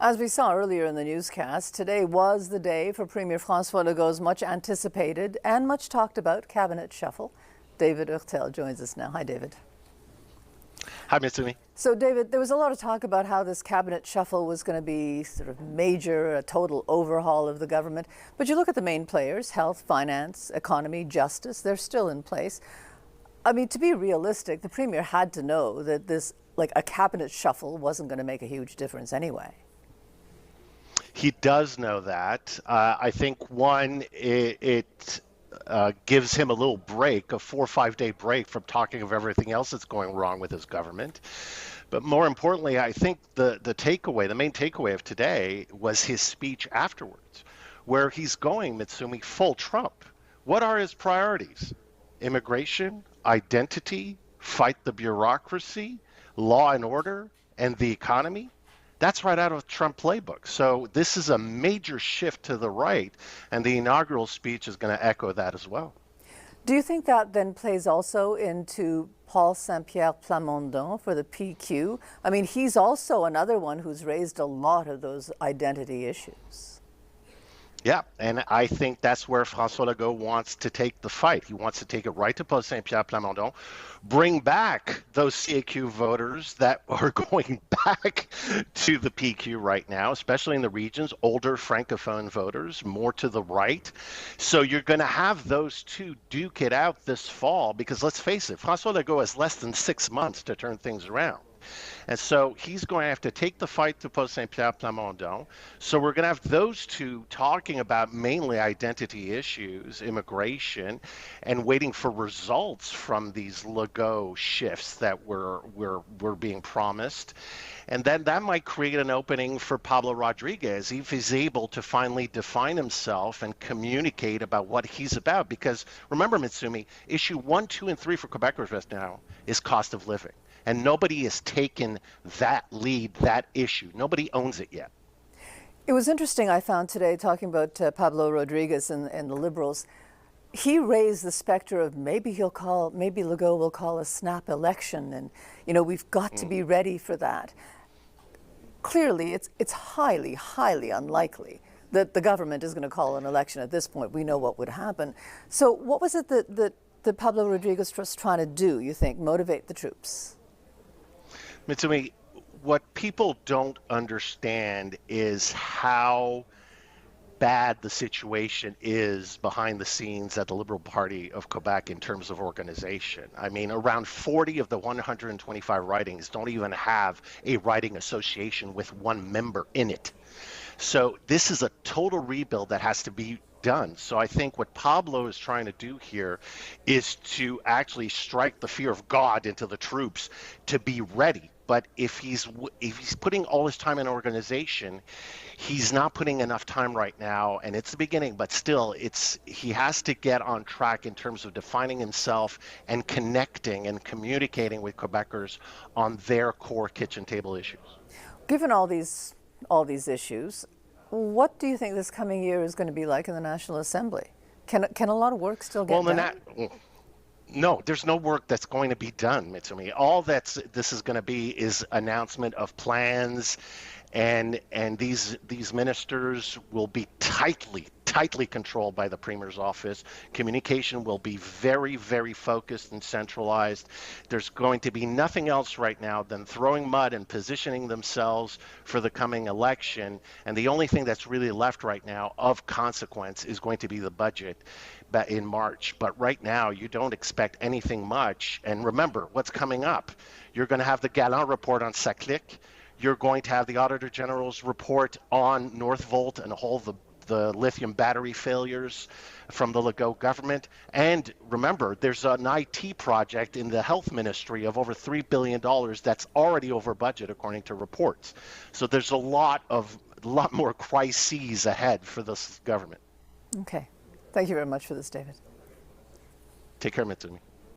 As we saw earlier in the newscast, today was the day for Premier François Legault's much anticipated and much talked about cabinet shuffle. David Heurtel joins us now. Hi, David. Hi, Mitsumi. So, David, there was a lot of talk about how this cabinet shuffle was going to be sort of major, a total overhaul of the government. But you look at the main players, health, finance, economy, justice, they're still in place. I mean, to be realistic, the Premier had to know that this, like a cabinet shuffle, wasn't going to make a huge difference anyway. He does know that. I think, one, it gives him a little break, a 4 or 5 day break from talking of everything else that's going wrong with his government. But more importantly, I think the main takeaway of today was his speech afterwards, where he's going, Mitsumi, full Trump. What are his priorities? Immigration, identity, fight the bureaucracy, law and order, and the economy? That's right out of Trump playbook. So this is a major shift to the right, and the inaugural speech is going to echo that as well. Do you think that then plays also into Paul Saint-Pierre Plamondon for the PQ? I mean, he's also another one who's raised a lot of those identity issues. Yeah, and I think that's where François Legault wants to take the fight. He wants to take it right to Paul Saint-Pierre Plamondon, bring back those CAQ voters that are going back to the PQ right now, especially in the regions, older Francophone voters, more to the right. So you're going to have those two duke it out this fall because, let's face it, François Legault has less than 6 months to turn things around. And so he's going to have to take the fight to Paul Saint-Pierre Plamondon. So we're going to have those two talking about mainly identity issues, immigration, and waiting for results from these Legault shifts that were being promised. And then that might create an opening for Pablo Rodriguez if he's able to finally define himself and communicate about what he's about. Because remember, Mitsumi, issue 1, 2, and 3 for Quebecers right now is cost of living. And nobody has taken that lead, that issue. Nobody owns it yet. It was interesting, I found today, talking about Pablo Rodriguez and the Liberals. He raised the specter of maybe Legault will call a snap election, and we've got to be ready for that. Clearly, it's highly, highly unlikely that the government is going to call an election at this point. We know what would happen. So what was it that Pablo Rodriguez was trying to do, you think, motivate the troops? Mitsumi, what people don't understand is how bad the situation is behind the scenes at the Liberal Party of Quebec in terms of organization. I mean, around 40 of the 125 ridings don't even have a riding association with one member in it. So this is a total rebuild that has to be done. So I think what Pablo is trying to do here is to actually strike the fear of God into the troops to be ready. But if he's putting all his time in organization, he's not putting enough time right now, and it's the beginning, but still he has to get on track in terms of defining himself and connecting and communicating with Quebecers on their core kitchen table issues. Given all these issues, what do you think this coming year is going to be like in the National Assembly? Can a lot of work still get done? No, there's no work that's going to be done, Mitsumi. All this is going to be is announcement of plans, and these ministers will be tightly controlled by the Premier's office. Communication will be very, very focused and centralized. There's going to be nothing else right now than throwing mud and positioning themselves for the coming election. And the only thing that's really left right now of consequence is going to be the budget in March. But right now, you don't expect anything much. And remember, what's coming up? You're going to have the Gallant report on Saclic. You're going to have the Auditor General's report on Northvolt and all the lithium battery failures from the Legault government. And remember, there's an IT project in the health ministry of over $3 billion that's already over budget, according to reports. So there's a lot more crises ahead for this government. Okay. Thank you very much for this, David. Take care, Mitsumi.